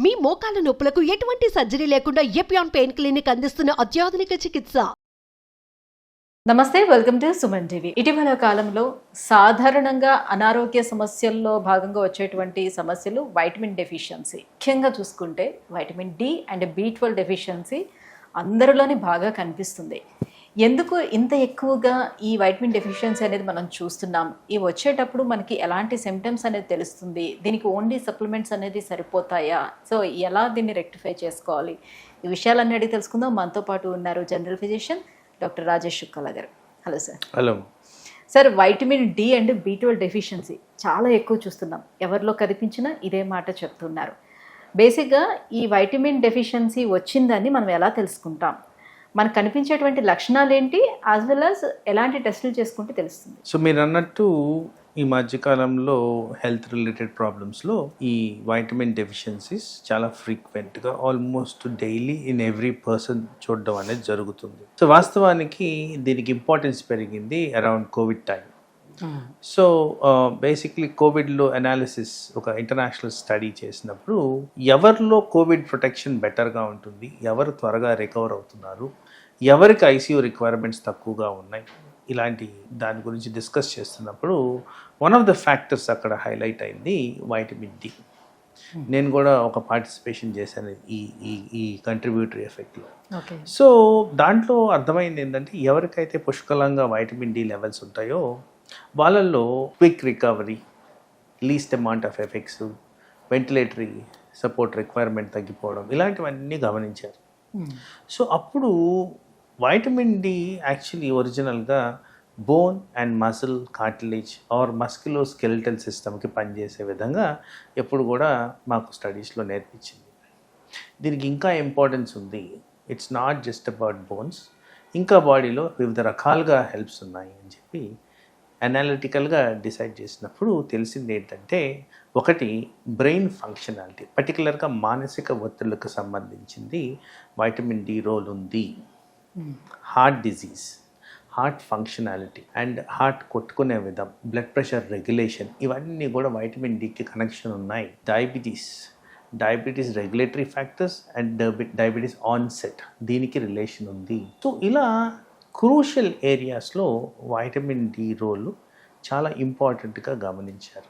మీ మోకాల నొప్పులకు ఎటువంటి సర్జరీ లేకుండా ఎపియాన్ పెయిన్ క్లినిక్ అందిస్తున్న అత్యాధునిక చికిత్స. నమస్తే, వెల్కమ్ టు సుమన్ టీవీ. ఇటీవల కాలంలో సాధారణంగా అనారోగ్య సమస్యల్లో భాగంగా వచ్చేటువంటి సమస్యలు వైటమిన్ డెఫిషియన్సీ. ముఖ్యంగా చూసుకుంటే vitamin D and B12 deficiency అందరిలోని బాగా కనిపిస్తుంది. ఎందుకు ఇంత ఎక్కువగా ఈ వైటమిన్ డెఫిషియన్సీ అనేది మనం చూస్తున్నాం? ఇవి వచ్చేటప్పుడు మనకి ఎలాంటి సిమ్టమ్స్ అనేది తెలుస్తుంది? దీనికి ఓన్లీ సప్లిమెంట్స్ అనేది సరిపోతాయా? సో ఎలా దీన్ని రెక్టిఫై చేసుకోవాలి? ఈ విషయాలన్నీ అడిగి తెలుసుకుందాం. మనతో పాటు ఉన్నారు general physician doctor Rajesh Shukla garu. Hello sir. Hello sir, vitamin D and B12 deficiency చాలా ఎక్కువ చూస్తున్నాం. ఎవరిలో కనిపించినా ఇదే మాట చెప్తున్నారు. బేసిక్గా ఈ వైటమిన్ డెఫిషియన్సీ వచ్చిందని మనం ఎలా తెలుసుకుంటాం? మనకు కనిపించేటువంటి లక్షణాలు ఏంటి, యాజ్ వెల్ యాజ్ ఎలాంటి టెస్టులు చేసుకుంటే తెలుస్తుంది? సో మీరు అన్నట్టు ఈ మధ్యకాలంలో హెల్త్ రిలేటెడ్ ప్రాబ్లమ్స్లో ఈ వైటమిన్ డెఫిషియన్సీస్ చాలా ఫ్రీక్వెంట్గా almost daily in every person చూడడం అనేది జరుగుతుంది. సో వాస్తవానికి దీనికి ఇంపార్టెన్స్ పెరిగింది around Covid time. So basically కోవిడ్లో అనాలిసిస్ ఒక ఇంటర్నేషనల్ స్టడీ చేసినప్పుడు ఎవరిలో కోవిడ్ ప్రొటెక్షన్ బెటర్గా ఉంటుంది, ఎవరు త్వరగా రికవర్ అవుతున్నారు, ఎవరికి ఐసీయూ రిక్వైర్మెంట్స్ తక్కువగా ఉన్నాయి, ఇలాంటి దాని గురించి డిస్కస్ చేస్తున్నప్పుడు వన్ ఆఫ్ ద ఫ్యాక్టర్స్ అక్కడ హైలైట్ అయింది వైటమిన్ డి. నేను కూడా ఒక పార్టిసిపేషన్ చేశాను ఈ కంట్రిబ్యూటరీ ఎఫెక్ట్లో. సో దాంట్లో అర్థమైంది ఏంటంటే ఎవరికైతే పుష్కలంగా వైటమిన్ డి లెవెల్స్ ఉంటాయో వాళ్ళల్లో quick recovery, least amount of effects, ventilatory support requirement తగ్గిపోవడం, ఇలాంటివన్నీ గమనించారు. సో అప్పుడు వైటమిన్ డి యాక్చువల్లీ ఒరిజినల్గా bone and muscle cartilage or musculoskeletal సిస్టమ్కి పనిచేసే విధంగా ఎప్పుడు కూడా మాకు స్టడీస్లో నేర్పించింది. దీనికి ఇంకా ఇంపార్టెన్స్ ఉంది. It's not just about bones, ఇంకా బాడీలో వివిధ రకాలుగా హెల్ప్స్ ఉన్నాయి అని చెప్పి అనాలిటికల్గా డిసైడ్ చేసినప్పుడు తెలిసింది ఏంటంటే, ఒకటి బ్రెయిన్ ఫంక్షనాలిటీ, పర్టికులర్గా మానసిక ఒత్తిళ్లకు సంబంధించింది వైటమిన్ డి రోల్ ఉంది. Heart disease, heart functionality and heart కొట్టుకునే విధం, బ్లడ్ ప్రెషర్ రెగ్యులేషన్, ఇవన్నీ కూడా వైటమిన్ డికి కనెక్షన్ ఉన్నాయి. Diabetes regulatory factors and diabetes onset, దీనికి రిలేషన్ ఉంది. సో ఇలా క్రూషియల్ ఏరియాస్లో వైటమిన్ డి రోల్ చాలా ఇంపార్టెంట్గా గమనించారు.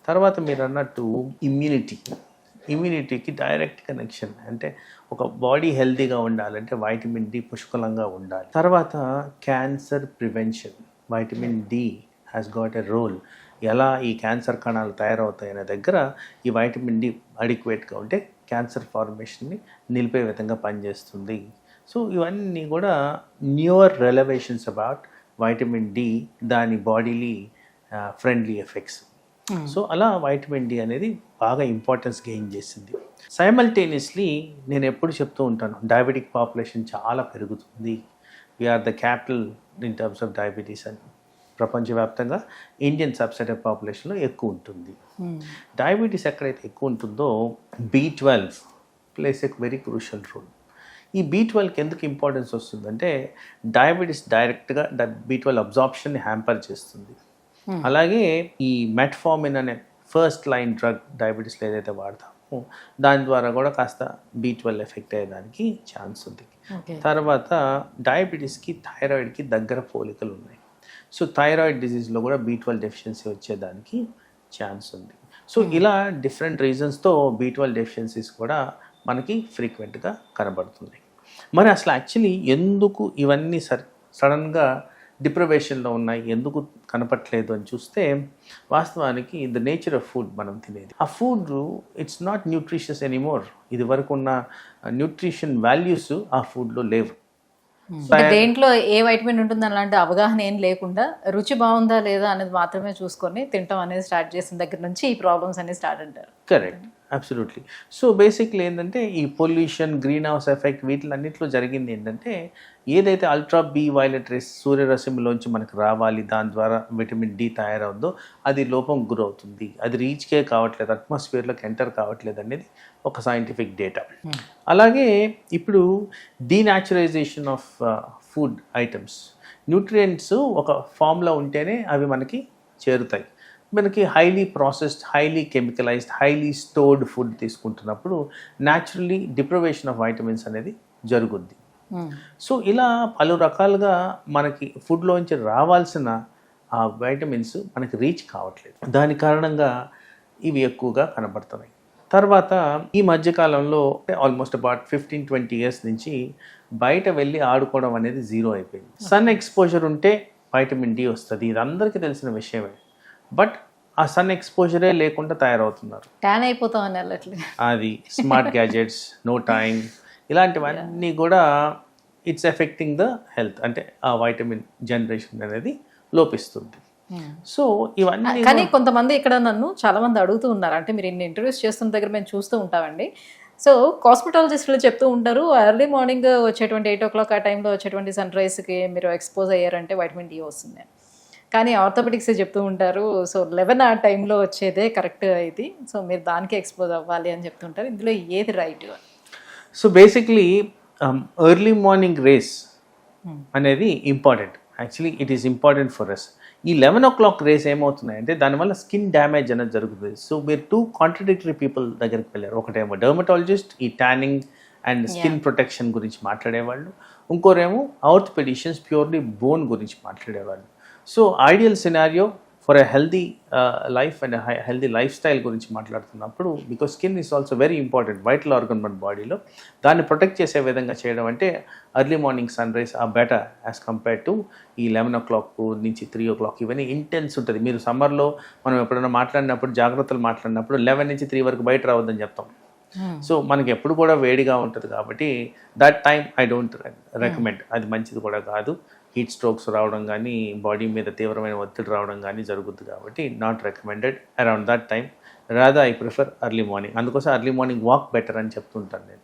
తర్వాత మీరు అన్నట్టు ఇమ్యూనిటీకి డైరెక్ట్ కనెక్షన్. అంటే ఒక బాడీ హెల్తీగా ఉండాలంటే వైటమిన్ డి పుష్కలంగా ఉండాలి. తర్వాత cancer prevention, vitamin D has got a role. ఎలా ఈ క్యాన్సర్ కణాలు తయారవుతాయనే దగ్గర ఈ వైటమిన్ డి అడిక్వేట్గా ఉంటే క్యాన్సర్ ఫార్మేషన్ని నిలిపే విధంగా పనిచేస్తుంది. సో ఇవన్నీ కూడా న్యూయర్ రెలవేషన్స్ అబౌట్ వైటమిన్ డి, దాని బాడీలీ ఫ్రెండ్లీ ఎఫెక్ట్స్. సో అలా వైటమిన్ డి అనేది బాగా ఇంపార్టెన్స్ గెయిన్ చేసింది. సైమల్టేనియస్లీ నేను ఎప్పుడు చెప్తూ ఉంటాను, డయాబెటిక్ పాపులేషన్ చాలా పెరుగుతుంది. We're the capital in terms of diabetes అని. ప్రపంచవ్యాప్తంగా ఇండియన్ సబ్సెట్ ఆఫ్ పాపులేషన్లో ఎక్కువ ఉంటుంది. డయాబెటీస్ ఎక్కడైతే ఎక్కువ ఉంటుందో B12 plays a very crucial role. ఈ B12కి ఎందుకు ఇంపార్టెన్స్ వస్తుందంటే, డయాబెటీస్ డైరెక్ట్గా B12 అబ్జార్ప్షన్ని హ్యాంపర్ చేస్తుంది. అలాగే ఈ మెట్ఫార్మిన్ అనే ఫస్ట్ లైన్ డ్రగ్ డయాబెటీస్లో ఏదైతే వాడతామో దాని ద్వారా కూడా కాస్త B12 ఎఫెక్ట్ అయ్యేదానికి ఛాన్స్ ఉంది. తర్వాత డయాబెటీస్కి థైరాయిడ్కి దగ్గర పోలికలు ఉన్నాయి. సో థైరాయిడ్ డిజీజ్లో కూడా B12 డెఫిషియన్సీ వచ్చేదానికి ఛాన్స్ ఉంది. సో ఇలా డిఫరెంట్ రీజన్స్తో B12 డెఫిషియన్సీస్ కూడా మనకి ఫ్రీక్వెంట్గా కనబడుతుంది. మరి అసలు యాక్చువల్లీ ఎందుకు ఇవన్నీ సడన్గా డిప్రవేషన్లో ఉన్నాయి, ఎందుకు కనపట్లేదు అని చూస్తే, వాస్తవానికి ద నేచర్ ఆఫ్ ఫుడ్ మనం తినేది, ఆ food it's not nutritious anymore. ఇది వరకు ఉన్న న్యూట్రిషన్ వాల్యూస్ ఆ ఫుడ్లో లేవు. దేంట్లో ఏ వైటమిన్ ఉంటుంది అలాంటి అవగాహన ఏం లేకుండా రుచి బాగుందా లేదా అనేది మాత్రమే చూసుకొని తినటం అనేది స్టార్ట్ చేసిన దగ్గర నుంచి ఈ ప్రాబ్లమ్స్ అనేది స్టార్ట్ అంటారు. Correct, absolutely. సో బేసిక్లీ ఏంటంటే ఈ పొల్యూషన్, గ్రీన్ హౌస్ ఎఫెక్ట్, వీటిలన్నింటిలో జరిగింది ఏంటంటే, ఏదైతే అల్ట్రా బి వైలెట్ రేస్ సూర్యరశ్మిలోంచి మనకు రావాలి, దాని ద్వారా విటమిన్ డి తయారవుందో అది లోపం గురవుతుంది, అది రీచ్కే కావట్లేదు, అట్మాస్ఫియర్లోకి ఎంటర్ కావట్లేదు అనేది ఒక సైంటిఫిక్ డేటా. అలాగే ఇప్పుడు డీనాచురైజేషన్ ఆఫ్ ఫుడ్ ఐటమ్స్, న్యూట్రియంట్స్ ఒక ఫామ్లో ఉంటేనే అవి మనకి చేరుతాయి. మనకి highly processed, highly chemicalised, highly stored food తీసుకుంటున్నప్పుడు న్యాచురల్లీ డిప్రవేషన్ ఆఫ్ వైటమిన్స్ అనేది జరుగుద్ది. సో ఇలా పలు రకాలుగా మనకి ఫుడ్లోంచి రావాల్సిన ఆ వైటమిన్స్ మనకి రీచ్ కావట్లేదు. దాని కారణంగా ఇవి ఎక్కువగా కనబడుతున్నాయి. తర్వాత ఈ మధ్యకాలంలో ఆల్మోస్ట్ అబౌట్ 15-20 ఇయర్స్ నుంచి బయట వెళ్ళి ఆడుకోవడం అనేది జీరో అయిపోయింది. సన్ ఎక్స్పోజర్ ఉంటే వైటమిన్ డి వస్తుంది, ఇది అందరికీ తెలిసిన విషయమే. బట్ ఆ సన్ ఎక్స్పోజరే లేకుండా తయారవుతున్నారు. ట్యాన్ అయిపోతాం అని వెళ్ళట్లేదు. అది స్మార్ట్ గ్యాజెట్స్, నో టైం, ఇలాంటివన్నీ కూడా ఇట్స్ ఎఫెక్టింగ్ ద హెల్త్. అంటే ఆ వైటమిన్ జనరేషన్ అనేది లోపిస్తుంది. సో ఇవన్నీ కానీ కొంతమంది ఇక్కడ నన్ను చాలా మంది అడుగుతూ ఉన్నారు, అంటే మీరు ఇన్ని ఇంటర్వ్యూస్ చేస్తున్న దగ్గర మేము చూస్తూ ఉంటామండి. సో కాస్మెటాలజిస్టులు చెప్తూ ఉంటారు, ఎర్లీ మార్నింగ్ వచ్చేటువంటి 8 o'clock ఆ టైంలో వచ్చేటువంటి సన్ రైజ్కి మీరు ఎక్స్పోజ్ అయ్యారంటే వైటమిన్ డి వస్తుంది. కానీ ఆర్థోపెడిక్స్ చెప్తూ ఉంటారు, సో 11 ఆ టైంలో వచ్చేదే కరెక్ట్ ఇది, సో మీరు దానికి ఎక్స్పోజ్ అవ్వాలి అని చెప్తుంటారు. ఇందులో ఏది right? So basically early morning rays అనేది important. Actually it is important for us. ఈ 11 o'clock రేస్ ఏమవుతున్నాయంటే దానివల్ల స్కిన్ డ్యామేజ్ అనేది జరుగుతుంది. సో మీరు 2 కాంట్రడిక్టరీ పీపుల్ దగ్గరికి వెళ్ళారు. ఒకటేమో డర్మటాలజిస్ట్ ఈ ట్యానింగ్ అండ్ స్కిన్ ప్రొటెక్షన్ గురించి మాట్లాడేవాళ్ళు, ఇంకోరేమో ఆర్థోపెడిషియన్స్ ప్యూర్లీ బోన్ గురించి మాట్లాడేవాళ్ళు. So ideal scenario for a healthy life and healthy life style గురించి మాట్లాడుతున్నప్పుడు, because skin is also very important vital organ మన బాడీలో, దాన్ని ప్రొటెక్ట్ చేసే విధంగా చేయడం అంటే ఎర్లీ మార్నింగ్ సన్ రైజ్ ఆ బెటర్ యాజ్ కంపేర్ టు ఈ 11 o'clock నుంచి 3 o'clock. ఇవన్నీ ఇంటెన్స్ ఉంటుంది. మీరు సమ్మర్లో మనం ఎప్పుడైనా మాట్లాడినప్పుడు జాగ్రత్తలు మాట్లాడినప్పుడు 11 నుంచి 3 వరకు బయట రావద్దని చెప్తాం. సో మనకి ఎప్పుడు కూడా వేడిగా ఉంటుంది కాబట్టి that time I don't recommend. అది మంచిది కూడా కాదు. హీట్ స్ట్రోక్స్ రావడం కానీ, బాడీ మీద తీవ్రమైన ఒత్తిడి రావడం కానీ జరుగుతుంది కాబట్టి not recommended around that time. రాదా ఐ ప్రిఫర్ ఎర్లీ మార్నింగ్. అందుకోసం ఎర్లీ మార్నింగ్ వాక్ బెటర్ అని చెప్తుంటాను నేను.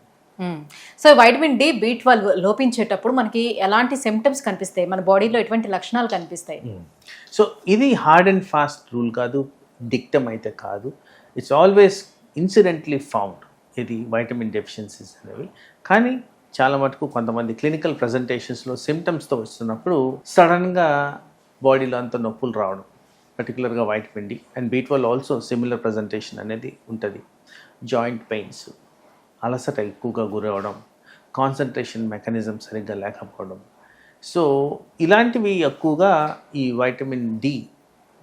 సో వైటమిన్ డి, B12 లోపించేటప్పుడు మనకి ఎలాంటి సిమ్టమ్స్ కనిపిస్తాయి, మన బాడీలో ఎటువంటి లక్షణాలు కనిపిస్తాయి? సో ఇది హార్డ్ అండ్ ఫాస్ట్ రూల్ కాదు, డిక్టమ్ అయితే కాదు. ఇట్స్ ఆల్వేస్ ఇన్సిడెంట్లీ ఫౌండ్ ఇది వైటమిన్ డెఫిషియన్సీస్ అనేవి. కానీ చాలా మటుకు కొంతమంది క్లినికల్ ప్రజెంటేషన్స్లో సిమ్టమ్స్తో వస్తున్నప్పుడు సడన్గా బాడీలో అంత నొప్పులు రావడం, పర్టికులర్గా vitamin D and B12 also similar presentation అనేది ఉంటుంది. జాయింట్ పెయిన్స్, అలసట ఎక్కువగా గురవడం, కాన్సన్ట్రేషన్ మెకానిజం సరిగ్గా లేకపోవడం. సో ఇలాంటివి ఎక్కువగా ఈ వైటమిన్ డి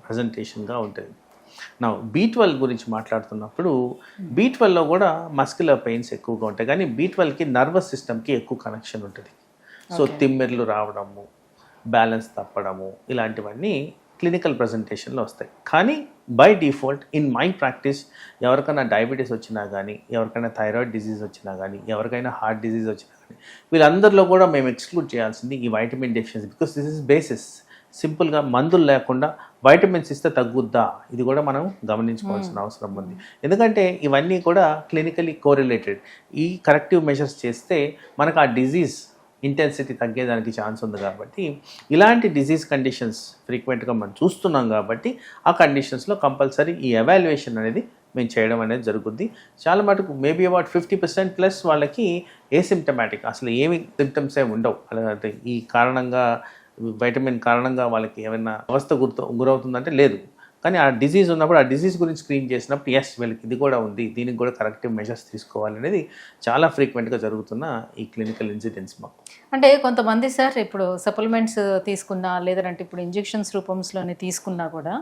ప్రజెంటేషన్గా ఉంటుంది. నా B12 గురించి మాట్లాడుతున్నప్పుడు B12లో కూడా మస్క్యులర్ పెయిన్స్ ఎక్కువగా ఉంటాయి, కానీ B12కి నర్వస్ సిస్టమ్కి ఎక్కువ కనెక్షన్ ఉంటుంది. సో తిమ్మెర్లు రావడము, బ్యాలెన్స్ తప్పడము, ఇలాంటివన్నీ క్లినికల్ ప్రజెంటేషన్లో వస్తాయి. కానీ by default in my practice ఎవరికైనా డయాబెటీస్ వచ్చినా కానీ, ఎవరికైనా థైరాయిడ్ డిజీజ్ వచ్చినా కానీ, ఎవరికైనా హార్ట్ డిజీజ్ వచ్చినా కానీ, వీళ్ళందరిలో కూడా మేము ఎక్స్క్లూడ్ చేయాల్సింది ఈ vitamin deficiency. Because this is basis. సింపుల్గా మందులు లేకుండా వైటమిన్స్ ఇస్తే తగ్గుద్దా, ఇది కూడా మనం గమనించుకోవాల్సిన అవసరం ఉంది. ఎందుకంటే ఇవన్నీ కూడా క్లినికలీ కోరిలేటెడ్. ఈ కరెక్టివ్ మెజర్స్ చేస్తే మనకు ఆ డిజీజ్ ఇంటెన్సిటీ తగ్గేదానికి ఛాన్స్ ఉంది. కాబట్టి ఇలాంటి డిజీజ్ కండిషన్స్ ఫ్రీక్వెంట్గా మనం చూస్తున్నాం కాబట్టి ఆ కండిషన్స్లో కంపల్సరీ ఈ ఎవాల్యుయేషన్ అనేది మేము చేయడం అనేది జరుగుద్ది. చాలా మటుకు మేబీ అబౌట్ 50% వాళ్ళకి ఏసిమ్టమాటిక్, అసలు ఏమి సిమ్టమ్స్ ఏమి ఉండవు. అలాగే ఈ కారణంగా వైటమిన్ కారణంగా వాళ్ళకి ఏమైనా అవస్థ గురవుతుందంటే లేదు. కానీ ఆ డిజీజ్ ఉన్నప్పుడు ఆ డిజీజ్ గురించి స్క్రీన్ చేసినప్పుడు ఎస్ వీళ్ళకి ఇది కూడా ఉంది, దీనికి కూడా కరెక్టివ్ మెజర్స్ తీసుకోవాలనేది చాలా ఫ్రీక్వెంట్గా జరుగుతున్న ఈ క్లినికల్ ఇన్సిడెంట్స్ మాకు. అంటే కొంతమంది సార్ ఇప్పుడు సప్లిమెంట్స్ తీసుకున్నా, లేదంటే ఇప్పుడు ఇంజెక్షన్స్ రూపంలోనే తీసుకున్నా కూడా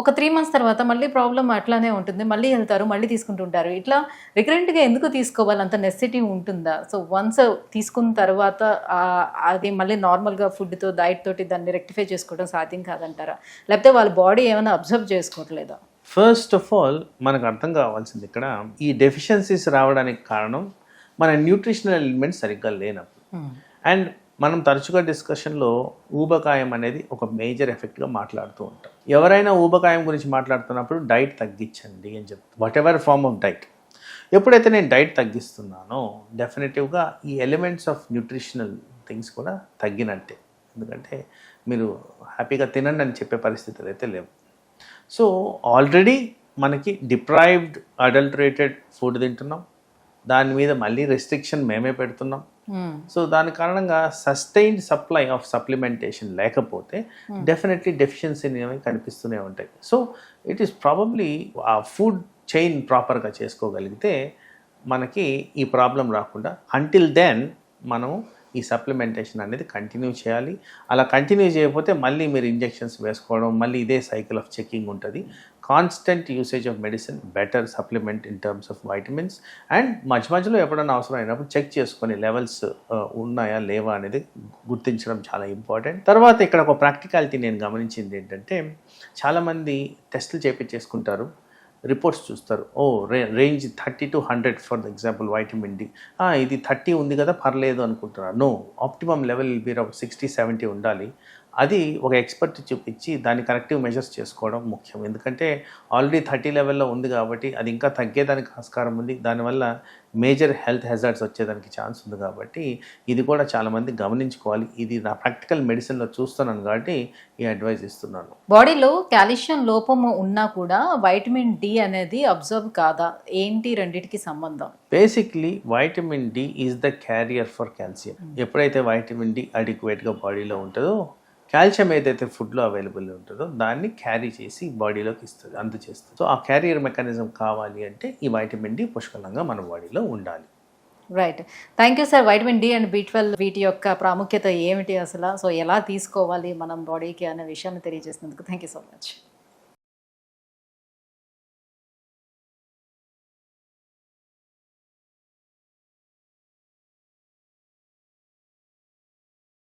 ఒక 3 months తర్వాత మళ్ళీ ప్రాబ్లం అట్లానే ఉంటుంది, మళ్ళీ వెళ్తారు, మళ్ళీ తీసుకుంటుంటారు. ఇట్లా రికరెంట్గా ఎందుకు తీసుకోవాలి, అంత నెసెసిటీ ఉంటుందా? సో వన్స్ తీసుకున్న తర్వాత అది మళ్ళీ నార్మల్గా ఫుడ్తో డైట్ తోటి దాన్ని రెక్టిఫై చేసుకోవడం సాధ్యం కాదంటారా, లేకపోతే వాళ్ళ బాడీ ఏమైనా అబ్జర్వ్ చేసుకోవట్లేదా? ఫస్ట్ ఆఫ్ ఆల్ మనకు అర్థం కావాల్సింది ఇక్కడ ఈ డెఫిషియన్సీస్ రావడానికి కారణం మన న్యూట్రిషనల్ ఎలిమెంట్స్ సరిగ్గా లేనప్పుడు. అండ్ మనం తరచుగా డిస్కషన్లో ఊబకాయం అనేది ఒక మేజర్ ఎఫెక్ట్గా మాట్లాడుతూ ఉంటాం. ఎవరైనా ఊబకాయం గురించి మాట్లాడుతున్నప్పుడు డైట్ తగ్గించండి అని చెప్తాం, whatever form of diet. ఎప్పుడైతే నేను డైట్ తగ్గిస్తున్నానో డెఫినెటివ్గా ఈ ఎలిమెంట్స్ ఆఫ్ న్యూట్రిషనల్ థింగ్స్ కూడా తగ్గినట్టే. ఎందుకంటే మీరు హ్యాపీగా తినండి అని చెప్పే పరిస్థితులు అయితే లేవు. సో ఆల్రెడీ మనకి డిప్రైవ్డ్ అడల్టరేటెడ్ ఫుడ్ తింటున్నాం, దాని మీద మళ్ళీ రెస్ట్రిక్షన్ మేమే పెడుతున్నాం. సో దాని కారణంగా సస్టైన్డ్ సప్లై ఆఫ్ సప్లిమెంటేషన్ లేకపోతే డెఫినెట్లీ డెఫిషియన్సీ అనేవి కనిపిస్తూనే ఉంటాయి. సో ఇట్ ఈస్ ప్రాబబ్లీ ఆ ఫుడ్ చైన్ ప్రాపర్గా చేసుకోగలిగితే మనకి ఈ ప్రాబ్లం రాకుండా, అంటిల్ దెన్ మనం ఈ సప్లిమెంటేషన్ అనేది కంటిన్యూ చేయాలి. అలా కంటిన్యూ చేయకపోతే మళ్ళీ మీరు ఇంజెక్షన్స్ వేసుకోవడం, మళ్ళీ ఇదే సైకిల్ ఆఫ్ చెకింగ్ ఉంటుంది. Constant usage of medicine, better supplement in terms of vitamins, and మధ్యలో ఎప్పుడైనా అవసరం అయినప్పుడు చెక్ చేసుకొని లెవెల్స్ ఉన్నాయా లేవా అనేది గుర్తించడం చాలా ఇంపార్టెంట్. తర్వాత ఇక్కడ ఒక ప్రాక్టికాలిటీ నేను గమనించింది ఏంటంటే, చాలామంది టెస్టులు చేయించేసుకుంటారు, రిపోర్ట్స్ చూస్తారు, range 30 to 100 for example vitamin D, ఇది 30 ఉంది కదా పర్లేదు అనుకుంటున్నారు. నో, ఆప్టిమమ్ లెవెల్ మీరు 60-70 ఉండాలి. అది ఒక ఎక్స్పర్ట్ చూపించి దాన్ని కరెక్టివ్ మెజర్స్ చేసుకోవడం ముఖ్యం. ఎందుకంటే ఆల్రెడీ 30 లెవెల్లో ఉంది కాబట్టి అది ఇంకా తగ్గేదానికి ఆస్కారం ఉంది. దానివల్ల మేజర్ హెల్త్ హెజార్డ్స్ వచ్చేదానికి ఛాన్స్ ఉంది. కాబట్టి ఇది కూడా చాలామంది గమనించుకోవాలి. ఇది నా ప్రాక్టికల్ మెడిసిన్లో చూస్తున్నాను కాబట్టి ఈ అడ్వైస్ ఇస్తున్నాను. బాడీలో కాల్షియం లోపము ఉన్నా కూడా వైటమిన్ డి అనేది అబ్జర్వ్ కాదా? ఏంటి రెండిటికి సంబంధం? Basically vitamin D is the carrier for calcium. ఎప్పుడైతే వైటమిన్ డి అడిక్వేట్గా బాడీలో ఉంటుందో, కాల్షియం ఏదైతే ఫుడ్లో అవైలబుల్ ఉంటుందో దాన్ని క్యారీ చేసి బాడీలోకి ఇస్తుంది, అందజేస్తుంది. సో ఆ క్యారియర్ మెకానిజం కావాలి అంటే ఈ వైటమిన్ డి పుష్కలంగా మన బాడీలో ఉండాలి. Right, thank you sir. Vitamin D and B12 వీటి యొక్క ప్రాముఖ్యత ఏమిటి అసలు, సో ఎలా తీసుకోవాలి మనం బాడీకి అనే విషయాన్ని తెలియజేసినందుకు థ్యాంక్ యూ సో మచ్.